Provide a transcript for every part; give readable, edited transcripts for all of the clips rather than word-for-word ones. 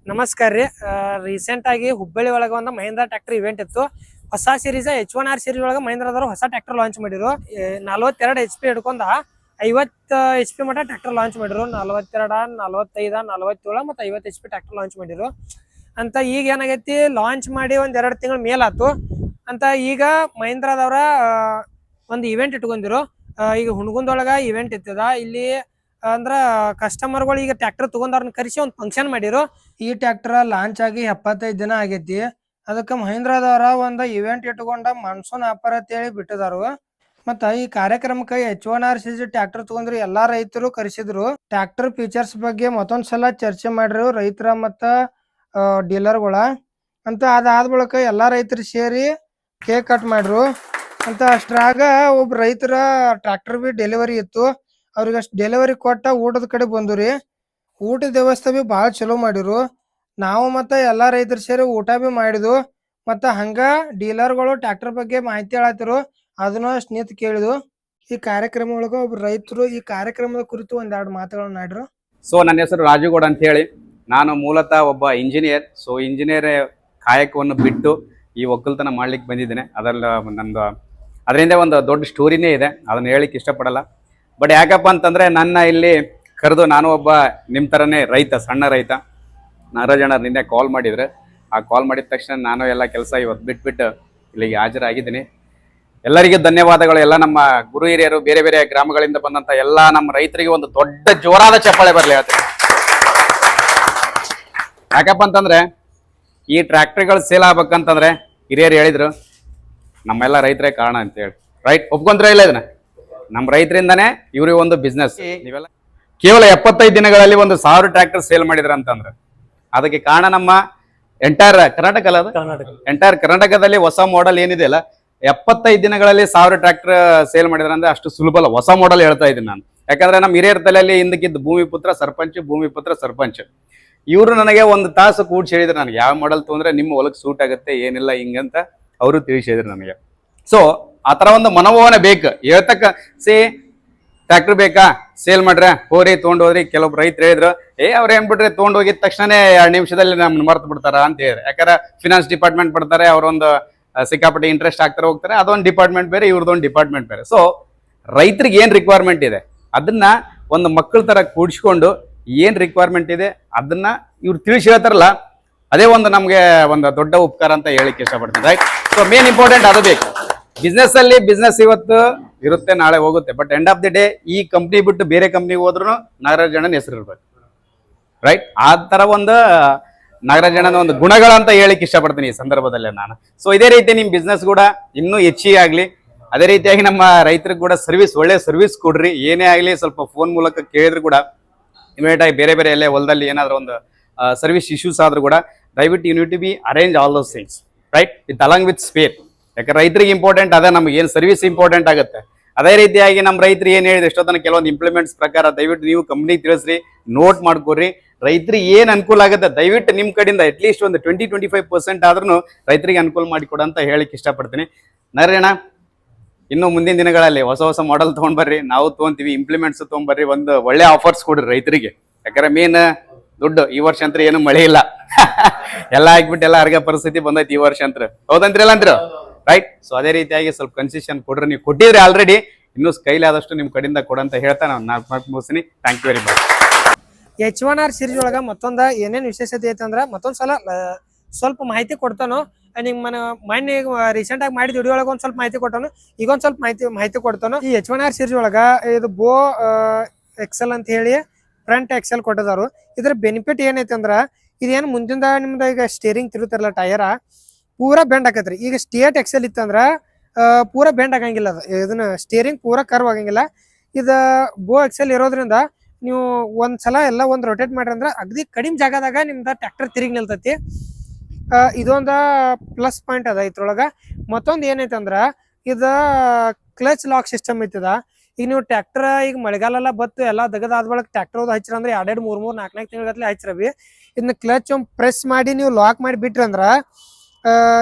ನಮಸ್ಕಾರ ರೀ. ರೀಸೆಂಟ್ ಆಗಿ ಹುಬ್ಬಳ್ಳಿ ಒಳಗೆ ಒಂದು ಮಹೇಂದ್ರ ಟ್ರ್ಯಾಕ್ಟರ್ ಇವೆಂಟ್ ಇತ್ತು. ಹೊಸ ಸೀರೀಸ್ H1R ಸೀರೀಸ್ ಒಳಗೆ ಮಹೇಂದ್ರದವರು ಹೊಸ ಟ್ರ್ಯಾಕ್ಟರ್ ಲಾಂಚ್ ಮಾಡಿರು. 42 HP ಹಿಡ್ಕೊಂಡ 50 HP ಮಟ್ಟ ಟ್ರ್ಯಾಕ್ಟರ್ ಲಾಂಚ್ ಮಾಡಿರು. 42, 45, 47 ಮತ್ತು 50 HP ಟ್ರ್ಯಾಕ್ಟರ್ ಲಾಂಚ್ ಮಾಡಿರು ಅಂತ. ಈಗ ಏನಾಗೈತಿ, ಲಾಂಚ್ ಮಾಡಿ ಒಂದ್ 2 ತಿಂಗಳ ಮೇಲಾತು ಅಂತ. ಈಗ ಮಹೇಂದ್ರದವರ ಒಂದು ಇವೆಂಟ್ ಇಟ್ಕೊಂಡಿರು. ಈಗ ಹುಣಗುಂದೊಳಗ ಇವೆಂಟ್ ಇತ್ತದ. ಇಲ್ಲಿ ಅಂದ್ರ ಕಸ್ಟಮರ್ಗಳು ಈಗ ಟ್ರ್ಯಾಕ್ಟರ್ ತಗೊಂಡವ್ರನ್ನ ಕರೆಸಿ ಒಂದು ಫಂಕ್ಷನ್ ಮಾಡಿರು. ಈ ಟ್ರ್ಯಾಕ್ಟರ್ ಲಾಂಚ್ ಆಗಿ 75 ದಿನ ಆಗೈತಿ. ಅದಕ್ಕೆ ಮಹೇಂದ್ರದವರ ಒಂದು ಇವೆಂಟ್ ಇಟ್ಕೊಂಡ ಮಾನ್ಸೂನ್ ಆಫರ್ ಅಂತ ಹೇಳಿ ಬಿಟ್ಟಿದಾರು. ಮತ್ತ ಈ ಕಾರ್ಯಕ್ರಮಕ್ಕೆ H1R ಸೀರೀಸ್ ಟ್ರ್ಯಾಕ್ಟರ್ ತಗೊಂಡ್ರಿ ಎಲ್ಲಾ ರೈತರು ಕರೆಸಿದ್ರು. ಟ್ರ್ಯಾಕ್ಟರ್ ಫೀಚರ್ಸ್ ಬಗ್ಗೆ ಮತ್ತೊಂದ್ಸಲ ಚರ್ಚೆ ಮಾಡ್ರು ರೈತರ ಮತ್ತ ಡೀಲರ್ಗಳ ಅಂತ. ಅದಾದ ಬಳಿಕ ಎಲ್ಲಾ ರೈತರು ಸೇರಿ ಕೇಕ್ ಕಟ್ ಮಾಡ್ರು ಅಂತ. ಅಷ್ಟ್ರಾಗ ಒಬ್ಬ ರೈತರ ಟ್ರ್ಯಾಕ್ಟರ್ ಬಿ ಡೆಲಿವರಿ ಇತ್ತು. ಅವ್ರಿಗೆ ಅಷ್ಟು ಡೆಲಿವರಿ ಕೊಟ್ಟ ಊಟದ ಕಡೆ ಬಂದ್ರಿ. ಊಟದ ವ್ಯವಸ್ಥೆ ಬಿ ಭಾಳ ಚಲೋ ಮಾಡಿರು. ನಾವು ಮತ್ತೆ ಎಲ್ಲಾ ರೈತರು ಸೇರಿ ಊಟ ಬಿ ಮಾಡಿದ್ವು. ಮತ್ತ ಹಂಗ ಡೀಲರ್ಗಳು ಟ್ರ್ಯಾಕ್ಟರ್ ಬಗ್ಗೆ ಮಾಹಿತಿ ಹೇಳತ್ತಿರು, ಅದನ್ನ ಅಷ್ಟು ನಿಂತು ಕೇಳಿದ್ವು. ಈ ಕಾರ್ಯಕ್ರಮ ಒಳಗ ಒಬ್ರು ರೈತರು ಈ ಕಾರ್ಯಕ್ರಮದ ಕುರಿತು ಒಂದೆರಡು ಮಾತುಗಳನ್ನ ಆಡ್ರು. ಸೊ ನನ್ನ ಹೆಸರು ರಾಜುಗೌಡ ಅಂತ ಹೇಳಿ, ನಾನು ಮೂಲತಃ ಒಬ್ಬ ಇಂಜಿನಿಯರ್. ಸೊ ಇಂಜಿನಿಯರ್ ಕಾಯಕವನ್ನು ಬಿಟ್ಟು ಈ ಒಕ್ಕಲ್ತನ ಮಾಡ್ಲಿಕ್ಕೆ ಬಂದಿದ್ದೇನೆ. ಅದರಿಂದ ಒಂದು ದೊಡ್ಡ ಸ್ಟೋರಿನೇ ಇದೆ, ಅದನ್ನ ಹೇಳಿಕ್ಕೆ ಇಷ್ಟಪಡಲ್ಲ. ಬಟ್ ಯಾಕಪ್ಪ ಅಂತಂದ್ರೆ, ನನ್ನ ಇಲ್ಲಿ ಕರೆದು, ನಾನು ಒಬ್ಬ ನಿಮ್ಮ ಥರನೇ ರೈತ, ಸಣ್ಣ ರೈತ. ನಾಗರಾಜಣ್ಣ ನಿನ್ನೆ ಕಾಲ್ ಮಾಡಿದ್ರೆ, ಆ ಕಾಲ್ ಮಾಡಿದ ತಕ್ಷಣ ನಾನು ಎಲ್ಲ ಕೆಲಸ ಇವತ್ತು ಬಿಟ್ಬಿಟ್ಟು ಇಲ್ಲಿಗೆ ಹಾಜರಾಗಿದ್ದೀನಿ. ಎಲ್ಲರಿಗೂ ಧನ್ಯವಾದಗಳು. ಎಲ್ಲ ನಮ್ಮ ಗುರು ಹಿರಿಯರು, ಬೇರೆ ಬೇರೆ ಗ್ರಾಮಗಳಿಂದ ಬಂದಂತ ಎಲ್ಲ ನಮ್ಮ ರೈತರಿಗೆ ಒಂದು ದೊಡ್ಡ ಜೋರಾದ ಚಪ್ಪಾಳೆ ಬರಲಿ ಹೇಳ್ತೀನಿ. ಯಾಕಪ್ಪ ಅಂತಂದ್ರೆ, ಈ ಟ್ರ್ಯಾಕ್ಟರ್ಗಳು ಸೇಲ್ ಆಗ್ಬೇಕಂತಂದ್ರೆ ಹಿರಿಯರು ಹೇಳಿದ್ರು ನಮ್ಮೆಲ್ಲ ರೈತರೇ ಕಾರಣ ಅಂತ ಹೇಳಿ. ರೈಟ್, ಒಪ್ಕೊಂಡ್ರೆ ಇಲ್ಲ ಇದನ್ನ? ನಮ್ಮ ರೈತರಿಂದಾನೇ ಇವ್ರಿಗೆ ಒಂದು ಬಿಸ್ನೆಸ್. ನೀವೆಲ್ಲ ಕೇವಲ 75 ದಿನಗಳಲ್ಲಿ 1000 ಟ್ರ್ಯಾಕ್ಟರ್ ಸೇಲ್ ಮಾಡಿದ್ರ ಅಂತಂದ್ರೆ ಅದಕ್ಕೆ ಕಾರಣ ನಮ್ಮ ಎಂಟೈರ್ ಕರ್ನಾಟಕ ಅಲ್ಲ, ಎಂಟೈರ್ ಕರ್ನಾಟಕದಲ್ಲಿ ಹೊಸ ಮಾಡೆಲ್ ಏನಿದೆ ಅಲ್ಲ, 75 ದಿನಗಳಲ್ಲಿ 1000 ಟ್ರ್ಯಾಕ್ಟರ್ ಸೇಲ್ ಮಾಡಿದ್ರ ಅಂದ್ರೆ ಅಷ್ಟು ಸುಲಭ ಅಲ್ಲ. ಹೊಸ ಮಾಡೆಲ್ ಹೇಳ್ತಾ ಇದ್ದೀನಿ ನಾನು. ಯಾಕಂದ್ರೆ ನಮ್ಮ ಹಿರಿಯರ ತಲೆಯಲ್ಲಿ ಹಿಂದಕ್ಕಿದ್ದು ಭೂಮಿಪುತ್ರ ಸರ್ಪಂಚ್ ಇವರು ನನಗೆ ಒಂದು ತಾಸು ಕೂಡ್ಸಿ ಹೇಳಿದ್ರು ನನಗೆ, ಯಾವ ಮಾಡೆಲ್ ತೊಂದ್ರೆ ನಿಮ್ಮ ಹೊಲಕ್ಕೆ ಸೂಟ್ ಆಗುತ್ತೆ ಏನಿಲ್ಲ ಹಿಂಗಂತ ಅವರು ತಿಳಿಸಿದ್ರು ನನಗೆ. ಸೊ ಆ ತರ ಒಂದು ಮನೋಭಾವನೆ ಬೇಕು. ಹೇಳ್ತಕ್ಕ ಟ್ರ್ಯಾಕ್ಟರ್ ಬೇಕಾ, ಸೇಲ್ ಮಾಡ್ರೆ ಹೋರಿ ತೊಗೊಂಡೋದ್ರಿ. ಕೆಲವೊಬ್ರು ರೈತರು ಹೇಳಿದ್ರು, ಅವ್ರು ಏನ್ಬಿಟ್ರೆ ತೊಗೊಂಡೋಗಿದ ತಕ್ಷಣನೇ 2 ನಿಮಿಷದಲ್ಲಿ ನಮ್ನ ಮರ್ತು ಬಿಡ್ತಾರ ಅಂತ ಹೇಳಿದ್ರೆ. ಯಾಕಂದ್ರೆ ಫಿನಾನ್ಸ್ ಡಿಪಾರ್ಟ್ಮೆಂಟ್ ಬರ್ತಾರೆ, ಅವರೊಂದು ಸಿಕ್ಕಾಪಟ್ಟೆ ಇಂಟ್ರೆಸ್ಟ್ ಆಗ್ತಾರೆ ಹೋಗ್ತಾರೆ. ಅದೊಂದು ಡಿಪಾರ್ಟ್ಮೆಂಟ್ ಬೇರೆ, ಇವ್ರದೊಂದು ಡಿಪಾರ್ಟ್ಮೆಂಟ್ ಬೇರೆ. ಸೊ ರೈತರಿಗೆ ಏನ್ ರಿಕ್ವೈರ್ಮೆಂಟ್ ಇದೆ ಅದನ್ನ ಒಂದು ಮಕ್ಕಳ ತರ ಕೂಡಿಸ್ಕೊಂಡು ಏನ್ ರಿಕ್ವೈರ್ಮೆಂಟ್ ಇದೆ ಅದನ್ನ ಇವ್ರು ತಿಳಿಸಿ ಹೇಳ್ತಾರಲ್ಲ, ಅದೇ ಒಂದು ನಮ್ಗೆ ಒಂದು ದೊಡ್ಡ ಉಪಕಾರ ಅಂತ ಹೇಳಿಕ್ಕೆ ಇಷ್ಟಪಡ್ತೀನಿ. ರೈಟ್. ಸೊ ಮೇನ್ ಇಂಪಾರ್ಟೆಂಟ್ ಅದು ಬೇಕು. ಬಿಸ್ನೆಸ್ ಇವತ್ತು ಇರುತ್ತೆ, ನಾಳೆ ಹೋಗುತ್ತೆ. But end of the day ಈ ಕಂಪ್ನಿ ಬಿಟ್ಟು ಬೇರೆ ಕಂಪ್ನಿಗೆ ಹೋದ್ರು ನಾಗರಾಜಣ್ಣನ ಹೆಸರು ಇರ್ಬೇಕು. ರೈಟ್. ಆ ತರ ಒಂದು ನಾಗರಾಜಣ್ಣನ ಒಂದು ಗುಣಗಳಂತ ಹೇಳಿಕ್ ಇಷ್ಟಪಡ್ತೀನಿ ಈ ಸಂದರ್ಭದಲ್ಲಿ ನಾನು. ಸೊ ಇದೇ ರೀತಿ ನಿಮ್ ಬಿಸ್ನೆಸ್ ಕೂಡ ಇನ್ನೂ ಹೆಚ್ಚಿಗೆ ಆಗ್ಲಿ. ಅದೇ ರೀತಿಯಾಗಿ ನಮ್ಮ ರೈತರಿಗೆ ಕೂಡ ಒಳ್ಳೆ ಸರ್ವಿಸ್ ಕೊಡ್ರಿ. ಏನೇ ಆಗ್ಲಿ ಸ್ವಲ್ಪ ಫೋನ್ ಮೂಲಕ ಕೇಳಿದ್ರು ಕೂಡ ಇಮಿಡಿಯೇಟ್ ಆಗಿ ಬೇರೆ ಬೇರೆ ಎಲ್ಲೇ ಹೊಲದಲ್ಲಿ ಏನಾದ್ರು ಒಂದು ಸರ್ವಿಸ್ ಇಶ್ಯೂಸ್ ಆದ್ರೂ ಕೂಡ ದಯವಿಟ್ಟು you need to be arrange all those things. Right. With along with spare. ಯಾಕಂದ್ರೆ ರೈತರಿಗೆ ಇಂಪಾರ್ಟೆಂಟ್ ಅದೇ, ನಮ್ಗೆ ಏನು ಸರ್ವಿಸ್ ಇಂಪಾರ್ಟೆಂಟ್ ಆಗುತ್ತೆ. ಅದೇ ರೀತಿಯಾಗಿ ನಮ್ಮ ರೈತರು ಏನ್ ಹೇಳಿದ್ರೆ ಎಷ್ಟೊತ್ತನ ಕೆಲವೊಂದು ಇಂಪ್ಲಿಮೆಂಟ್ಸ್ ಪ್ರಕಾರ ದಯವಿಟ್ಟು ನೀವು ಕಂಪ್ನಿ ತಿಳಿಸ್ರಿ, ನೋಟ್ ಮಾಡ್ಕೊಡ್ರಿ. ರೈತರಿಗೆ ಏನ್ ಅನುಕೂಲ ಆಗುತ್ತೆ ದಯವಿಟ್ಟು ನಿಮ್ ಕಡೆಯಿಂದ ಅಟ್ಲೀಸ್ಟ್ ಒಂದು 20-25% ಆದ್ರೂ ರೈತರಿಗೆ ಅನುಕೂಲ ಮಾಡಿಕೊಡ ಅಂತ ಹೇಳಿಕ್ ಇಷ್ಟಪಡ್ತೀನಿ. ನಾರಾಯಣ, ಇನ್ನು ಮುಂದಿನ ದಿನಗಳಲ್ಲಿ ಹೊಸ ಮಾಡೆಲ್ ತಗೊಂಡ್ ಬರ್ರಿ, ನಾವು ತಗೊಂತೀವಿ. ಇಂಪ್ಲಿಮೆಂಟ್ಸ್ ತಗೊಂಡ್ಬರ್ರಿ, ಒಂದು ಒಳ್ಳೆ ಆಫರ್ಸ್ ಕೊಡ್ರಿ ರೈತರಿಗೆ. ಯಾಕಂದ್ರೆ ಮೇನ್ ದುಡ್ಡು ಈ ವರ್ಷ ಅಂತ ಏನು ಮಳೆ ಇಲ್ಲ, ಎಲ್ಲ ಹಾಕ್ಬಿಟ್ಟು ಎಲ್ಲ ಅರ್ಗ ಪರಿಸ್ಥಿತಿ ಬಂದೈತಿ ಈ ವರ್ಷ ಅಂತ. ಹೌದಂತ್ರಿ ಅಲ್ಲ ಅಂದ್ರು? ರೈಟ್. ಸೊ ಅದೇ ರೀತಿಯಾಗಿ ಸ್ವಲ್ಪ ಕನ್ಸೆಷನ್ ಕೊಡ್ರಿ. ನೀವು ಕೊಟ್ಟಿದ್ರಿ ಆಲ್ರೆಡಿ, ಇನ್ನೂ ಕೈಲಿ ಆದಷ್ಟು ನಿಮ್ ಕಡೆಯಿಂದ ಕೊಡಂತ ಹೇಳ್ತಾ ನಾನು ಮುಗಿಸ್ತೀನಿ. Thank you very much. H1R series ಒಳಗ ಮತ್ತೊಂದ ಏನೇನ್ ವಿಶೇಷತೆ ಐತೆ ಅಂದ್ರ ಮತ್ತೊಂದ್ಸಲ ಸ್ವಲ್ಪ ಮಾಹಿತಿ ಕೊಡ್ತಾನು. ನಿಮ್ ಮೊನ್ನೆ ರೀಸೆಂಟ್ ಆಗಿ ಮಾಡಿದ ವಿಡಿಯೋ ಒಳಗ ಒಂದ್ ಸ್ವಲ್ಪ ಮಾಹಿತಿ ಕೊಟ್ಟಾನು, ಈಗ ಒಂದ್ ಸ್ವಲ್ಪ ಮಾಹಿತಿ ಕೊಡ್ತಾನು. ಈ H1R ಸೀರೀಸ್ ಒಳಗ ಇದು ಬೋ ಎಕ್ಸೆಲ್ ಅಂತ ಹೇಳಿ ಫ್ರಂಟ್ ಎಕ್ಸೆಲ್ ಕೊಟ್ಟಿದಾರು. ಇದ್ರ ಬೆನಿಫಿಟ್ ಏನೈತೆ ಅಂದ್ರ, ಇದೇನು ಮುಂದಿಂದ ನಿಮ್ದು ಈಗ ಸ್ಟೇರಿಂಗ್ ತಿರುತ್ತಾರಲ್ಲ ಟೈರ ಪೂರಾ ಬೆಂಡ್ ಆಕತ್ರಿ. ಈಗ ಸ್ಟೇಟ್ ಎಕ್ಸೆಲ್ ಇತ್ತಂದ್ರ ಪೂರಾ ಬೆಂಡ್ ಆಗಂಗಿಲ್ಲ, ಅದು ಇದನ್ನ ಸ್ಟೇರಿಂಗ್ ಪೂರಾ ಕರ್ವ್ ಆಗಂಗಿಲ್ಲ. ಇದ ಬೋ ಎಕ್ಸೆಲ್ ಇರೋದ್ರಿಂದ ನೀವು ಒಂದ್ಸಲ ಎಲ್ಲ ಒಂದ್ ರೊಟೇಟ್ ಮಾಡ್ರಿ ಅಂದ್ರ ಅಗದಿ ಕಡಿಮೆ ಜಾಗದಾಗ ನಿಮ್ದ ಟ್ರ್ಯಾಕ್ಟರ್ ತಿರುಗಿ ನಿಲ್ತೈತಿ. ಇದೊಂದ ಪ್ಲಸ್ ಪಾಯಿಂಟ್ ಅದ ಇದ್ರೊಳಗ. ಮತ್ತೊಂದ್ ಏನೈತೆ ಅಂದ್ರ ಇದ ಕ್ಲಚ್ ಲಾಕ್ ಸಿಸ್ಟಮ್ ಐತದ. ಈಗ ನೀವು ಟ್ರ್ಯಾಕ್ಟರ್ ಈಗ ಮಳೆಗಾಲ ಬತ್ತು ಎಲ್ಲ ದಗದಾದ ಬಳಕ ಟ್ರ್ಯಾಕ್ಟರ್ ಹಚ್ಚಿರ ಅಂದ್ರೆ 2 3 4 ತಿಂಗಳಗತ್ಲೆ ಹಚ್ಚಿರವಿ. ಇದನ್ನ ಕ್ಲಚ್ ಪ್ರೆಸ್ ಮಾಡಿ ನೀವು ಲಾಕ್ ಮಾಡಿ ಬಿಟ್ರಿ ಅಂದ್ರ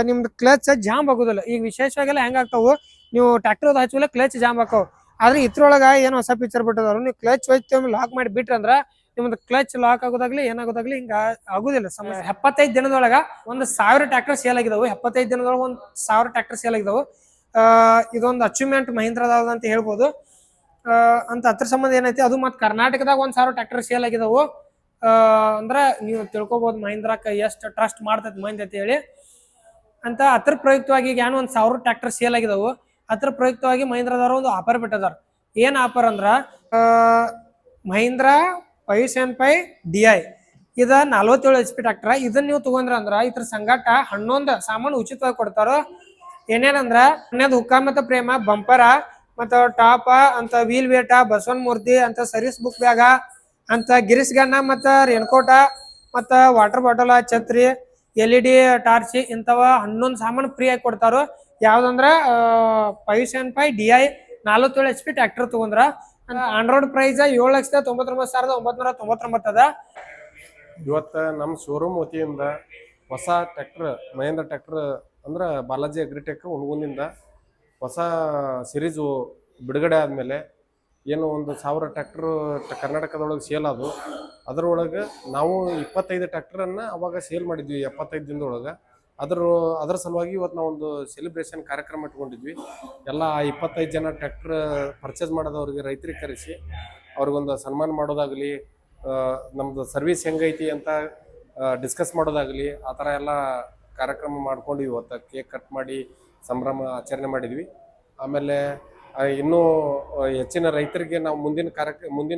ನಿಮ್ದು ಕ್ಲಚ್ ಜಾಮ್ ಆಗೋದಿಲ್ಲ. ಈಗ ವಿಶೇಷವಾಗೆಲ್ಲ ಹೆಂಗಾಗ್ತಾವು, ನೀವು ಟ್ರ್ಯಾಕ್ಟರ್ ಹಚ್ಚುವಲ್ಲ ಕ್ಲಚ್ ಜಾಮ್ ಆಕಾವ್. ಆದ್ರೆ ಇದ್ರೊಳಗ ಏನು ಹೊಸ ಫೀಚರ್ ಬಿಟ್ಟದವ್ರು, ನೀವು ಕ್ಲಚ್ ಒಯ್ತಿ ಲಾಕ್ ಮಾಡಿ ಬಿಟ್ರಿ ಅಂದ್ರ ನಿಮ್ದು ಕ್ಲಚ್ ಲಾಕ್ ಆಗೋದಾಗ್ಲಿ ಏನಾಗೋದಾಗ್ಲಿ ಹಿಂಗ ಆಗುದಿಲ್ಲ ಸಮಸ್ಯೆ. 75 ದಿನದೊಳಗ 1000 ಟ್ರ್ಯಾಕ್ಟರ್ ಸೇಲ್ ಆಗಿದಾವು. 75 ದಿನದೊಳಗ 1000 ಟ್ರ್ಯಾಕ್ಟರ್ ಸೇಲ್ ಆಗಿದಾವು. ಇದೊಂದು ಅಚೀವ್ಮೆಂಟ್ ಮಹೀಂದ್ರದಾದ ಅಂತ ಹೇಳ್ಬೋದು. ಅಂತ ಅದ್ರ ಸಂಬಂಧ ಏನೈತಿ ಅದು ಮತ್ತೆ ಕರ್ನಾಟಕದಾಗ 1000 ಟ್ರ್ಯಾಕ್ಟರ್ ಸೇಲ್ ಆಗಿದಾವು. ಅಂದ್ರ ನೀವು ತಿಳ್ಕೊಬಹುದು ಮಹೀಂದ್ರಕ್ಕ ಎಷ್ಟು ಟ್ರಸ್ಟ್ ಮಾಡ್ತೈತಿ ಮಹೀಂದ್ರ ಅಂತ ಹೇಳಿ. ಅಂತ ಅದ್ರ ಪ್ರಯುಕ್ತವಾಗಿ ಈಗ ಏನು 1000 ಟ್ರ್ಯಾಕ್ಟರ್ ಸೇಲ್ ಆಗಿದಾವು. ಅದ್ರ ಪ್ರಯುಕ್ತವಾಗಿ ಮಹೀಂದ್ರದವರು ಒಂದು ಆಫರ್ ಬಿಟ್ಟದಾರ. ಏನ್ ಆಫರ್ ಅಂದ್ರ ಮಹೀಂದ್ರ 575 DI ಇದ 47 HP ಟ್ರ್ಯಾಕ್ಟರ್. ಇದನ್ನ ನೀವು ತಗೊಂಡ್ರ ಅಂದ್ರ ಇದ್ರ ಸಂಗಾಟ 11 ಸಾಮಾನು ಉಚಿತವಾಗಿ ಕೊಡ್ತಾರ. ಏನೇನಂದ್ರ ಹುಕ್ಕ ಮತ್ತ ಪ್ರೇಮ ಬಂಪರ ಮತ್ತ ಟಾಪ ಅಂತ ವೀಲ್ ವೇಟ ಬಸವನ್ ಮೂರ್ತಿ ಅಂತ ಸರ್ವಿಸ್ ಬುಕ್ ಬ್ಯಾಗ ಅಂತ ಗಿರೀಶ್ ಗನ್ನ ಮತ್ತ ರೇನ್ಕೋಟ ಮತ್ತ ವಾಟರ್ ಬಾಟಲ್ ಛತ್ರಿ LED ಟಾರ್ಚ್ ಇಂಥವ 11 ಸಾಮಾನು ಫ್ರೀ ಆಗಿ ಕೊಡ್ತಾರ. ಯಾವ್ದಂದ್ರ 575 DI 47 HP ಟ್ರ್ಯಾಕ್ಟರ್ ತಗೊಂಡ್ರ ಆನ್ ರೋಡ್ ಪ್ರೈಸ್ 7,99,999 ಅದ. ಇವತ್ತು ನಮ್ಮ ಶೋರೂಮ್ ವತಿಯಿಂದ ಹೊಸ ಟ್ರ್ಯಾಕ್ಟರ್ ಮಹೇಂದ್ರ ಟ್ರ್ಯಾಕ್ಟರ್ ಅಂದ್ರೆ ಬಾಲಾಜಿ ಅಗ್ರಿಟೆಕ್ ಹುಣಗುಂದಿಂದ ಹೊಸ ಸಿರೀಸು ಬಿಡುಗಡೆ ಆದಮೇಲೆ ಏನು 1000 ಟ್ರ್ಯಾಕ್ಟರ್ ಕರ್ನಾಟಕದೊಳಗೆ ಸೇಲ್ ಆದವು. ಅದರೊಳಗೆ ನಾವು 25 ಟ್ರ್ಯಾಕ್ಟರನ್ನು ಅವಾಗ ಸೇಲ್ ಮಾಡಿದ್ವಿ 75 ದಿನದೊಳಗೆ. ಅದರ ಸಲುವಾಗಿ ಇವತ್ತು ನಾವೊಂದು ಸೆಲೆಬ್ರೇಷನ್ ಕಾರ್ಯಕ್ರಮ ಇಟ್ಕೊಂಡಿದ್ವಿ. ಎಲ್ಲ 25 ಜನ ಟ್ರ್ಯಾಕ್ಟರ್ ಪರ್ಚೇಸ್ ಮಾಡೋದವ್ರಿಗೆ ರೈತರಿಗೆ ಕರೆಸಿ ಅವ್ರಿಗೊಂದು ಸನ್ಮಾನ ಮಾಡೋದಾಗಲಿ, ನಮ್ಮದು ಸರ್ವಿಸ್ ಹೆಂಗೈತಿ ಅಂತ ಡಿಸ್ಕಸ್ ಮಾಡೋದಾಗಲಿ, ಆ ಥರ ಎಲ್ಲ ಕಾರ್ಯಕ್ರಮ ಮಾಡ್ಕೊಂಡು ಇವತ್ತು ಕೇಕ್ ಕಟ್ ಮಾಡಿ ಸಂಭ್ರಮ ಆಚರಣೆ ಮಾಡಿದ್ವಿ. ಆಮೇಲೆ ಇನ್ನೂ ಹೆಚ್ಚಿನ ರೈತರಿಗೆ ನಾವು ಮುಂದಿನ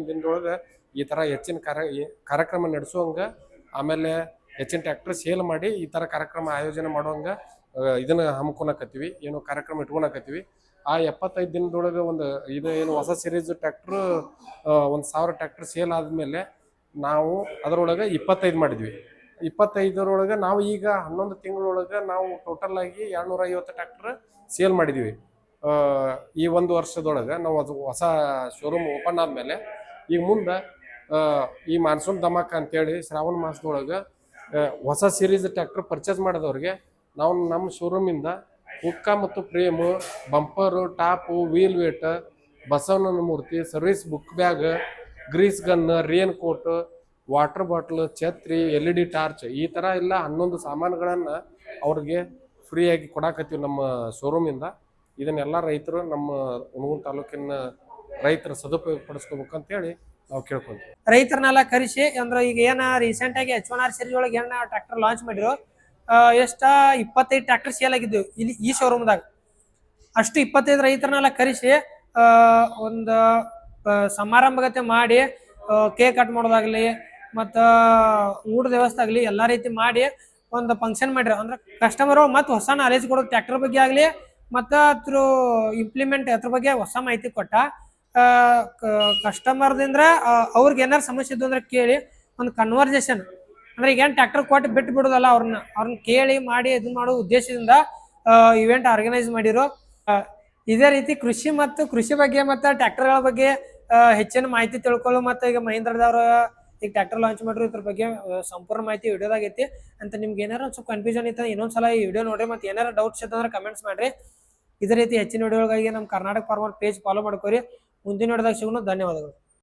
ದಿನದೊಳಗೆ ಈ ಥರ ಹೆಚ್ಚಿನ ಕಾರ್ಯಕ್ರಮ ನಡೆಸುವಂಗೆ, ಆಮೇಲೆ ಹೆಚ್ಚಿನ ಟ್ರ್ಯಾಕ್ಟರ್ ಸೇಲ್ ಮಾಡಿ ಈ ಥರ ಕಾರ್ಯಕ್ರಮ ಆಯೋಜನೆ ಮಾಡುವಂಗೆ ಇದನ್ನು ಹಮ್ಕೊಳಕತ್ತೀವಿ, ಏನು ಕಾರ್ಯಕ್ರಮ ಇಟ್ಕೊಳಕತ್ತೀವಿ. ಆ 75 ದಿನದೊಳಗೆ ಇದು ಏನು ಹೊಸ ಸಿರೀಸ್ ಟ್ರ್ಯಾಕ್ಟ್ರು 1000 ಟ್ರ್ಯಾಕ್ಟರ್ ಸೇಲ್ ಆದಮೇಲೆ ನಾವು ಅದರೊಳಗೆ 25 ಮಾಡಿದ್ವಿ. 25ರೊಳಗೆ ನಾವು ಈಗ 11 ತಿಂಗಳೊಳಗೆ ನಾವು ಟೋಟಲ್ ಆಗಿ 250 ಟ್ರ್ಯಾಕ್ಟರ್ ಸೇಲ್ ಮಾಡಿದ್ವಿ. ಈ 1 ವರ್ಷದೊಳಗೆ ನಾವು ಅದು ಹೊಸ ಶೋರೂಮ್ ಓಪನ್ ಆದಮೇಲೆ ಈಗ ಮುಂದೆ ಈ ಮಾನ್ಸೂನ್ ಧಮಾಕ ಅಂತೇಳಿ ಶ್ರಾವಣ ಮಾಸದೊಳಗೆ ಹೊಸ ಸಿರೀಸ್ ಟ್ರ್ಯಾಕ್ಟರ್ ಪರ್ಚೇಸ್ ಮಾಡಿದವ್ರಿಗೆ ನಾವು ನಮ್ಮ ಶೋರೂಮಿಂದ ಹುಕ್ಕ ಮತ್ತು frame, bumper, top, wheel weight, ಬಸವಣ್ಣನ ಮೂರ್ತಿ, service book bag, grease gun, raincoat, water bottle, ಛತ್ರಿ, LED ಟಾರ್ಚ್ ಈ ಥರ ಎಲ್ಲ 11 ಸಾಮಾನುಗಳನ್ನು ಅವ್ರಿಗೆ ಫ್ರೀಯಾಗಿ ಕೊಡಾಕತ್ತೀವಿ ನಮ್ಮ ಶೋರೂಮಿಂದ. ಇದನ್ನೆಲ್ಲ ರೈತರು ನಮ್ಮ ಹುಣಗುಂದ ತಾಲೂಕಿನ ರೈತರು ಸದುಪಯೋಗ ಪಡಿಸ್ಕೋಬೇಕಂತೇಳಿ ನಾವು ಕೇಳ್ಕೊಂತೀವಿ. ರೈತರನ್ನೆಲ್ಲ ಕರೆಸಿ ಅಂದ್ರೆ ಈಗ ಏನ ರೀಸೆಂಟ್ ಆಗಿ H1R ಸೀರೀಸ್ ಒಳಗೆ ಏನ ಟ್ರ್ಯಾಕ್ಟರ್ ಲಾಂಚ್ ಮಾಡಿರೋ ಎಷ್ಟ 25 ಟ್ರ್ಯಾಕ್ಟರ್ ಸೇಲ್ ಆಗಿದ್ದು ಇಲ್ಲಿ ಈ ಶೋರೂಮ್ದಾಗ. ಅಷ್ಟು 25 ರೈತರನ್ನೆಲ್ಲ ಕರೆಸಿ ಒಂದು ಸಮಾರಂಭಗತೆ ಮಾಡಿ ಕೇಕ್ ಕಟ್ ಮಾಡೋದಾಗ್ಲಿ ಮತ್ತು ಊಟದ ವ್ಯವಸ್ಥೆ ಆಗಲಿ ಎಲ್ಲ ರೀತಿ ಮಾಡಿ ಒಂದು ಫಂಕ್ಷನ್ ಮಾಡಿರೋ. ಅಂದ್ರೆ ಕಸ್ಟಮರು ಮತ್ತು ಹೊಸ ನಾಲೆಜ್ ಕೊಡೋದು ಟ್ರ್ಯಾಕ್ಟರ್ ಬಗ್ಗೆ ಆಗಲಿ ಮತ್ತು ಅದ್ರ ಇಂಪ್ಲಿಮೆಂಟ್ ಅದ್ರ ಬಗ್ಗೆ ಹೊಸ ಮಾಹಿತಿ ಕೊಟ್ಟ. ಕಸ್ಟಮರ್ದಿಂದ ಅವ್ರಿಗೆ ಏನಾರು ಸಮಸ್ಯೆ ಇದ್ದು ಅಂದ್ರೆ ಕೇಳಿ ಒಂದು ಕನ್ವರ್ಸೇಷನ್ ಅಂದ್ರೆ ಈಗ ಏನು ಟ್ರ್ಯಾಕ್ಟರ್ ಕೊಟ್ಟು ಬಿಟ್ಟು ಬಿಡೋದಲ್ಲ, ಅವ್ರನ್ನ ಕೇಳಿ ಮಾಡಿ ಇದು ಮಾಡೋ ಉದ್ದೇಶದಿಂದ ಇವೆಂಟ್ ಆರ್ಗನೈಸ್ ಮಾಡಿರೋ. ಇದೇ ರೀತಿ ಕೃಷಿ ಬಗ್ಗೆ ಮತ್ತು ಟ್ರ್ಯಾಕ್ಟರ್ಗಳ ಬಗ್ಗೆ ಹೆಚ್ಚಿನ ಮಾಹಿತಿ ತಿಳ್ಕೊಳ್ಳೋ ಮತ್ತು ಈಗ ಮಹೀಂದ್ರದವ್ರು ಈಗ ಟ್ರ್ಯಾಕ್ಟರ್ ಲಾಂಚ್ ಮಾಡಿರೋ ಇದ್ರ ಬಗ್ಗೆ ಸಂಪೂರ್ಣ ಮಾಹಿತಿ ವಿಡಿಯೋದಾಗ ಐತಿ ಅಂತ. ನಿಮ್ಗೆ ಏನಾರ ಒಂದು ಸ್ವಲ್ಪ ಕನ್ಫ್ಯೂಷನ್ ಇತ್ತು ಇನ್ನೊಂದ್ಸಲ ಈ ವಿಡಿಯೋ ನೋಡ್ರಿ, ಮತ್ತು ಏನಾರ ಡೌಟ್ಸ್ ಇತ್ತಂದ್ರೆ ಕಮೆಂಟ್ಸ್ ಮಾಡ್ರಿ. ಇದೇ ರೀತಿ ಹೆಚ್ಚಿನ ವಿಡಿಯೋಗಾಗಿ ನಮ್ಮ ಕರ್ನಾಟಕ ಫಾರ್ಮರ್ ಪೇಜ್ ಫಾಲೋ ಮಾಡ್ಕೋರಿ. ಮುಂದಿನ ವಿಡಿಯೋದಾಗ ಸಿಗೋಣ. ಧನ್ಯವಾದಗಳು.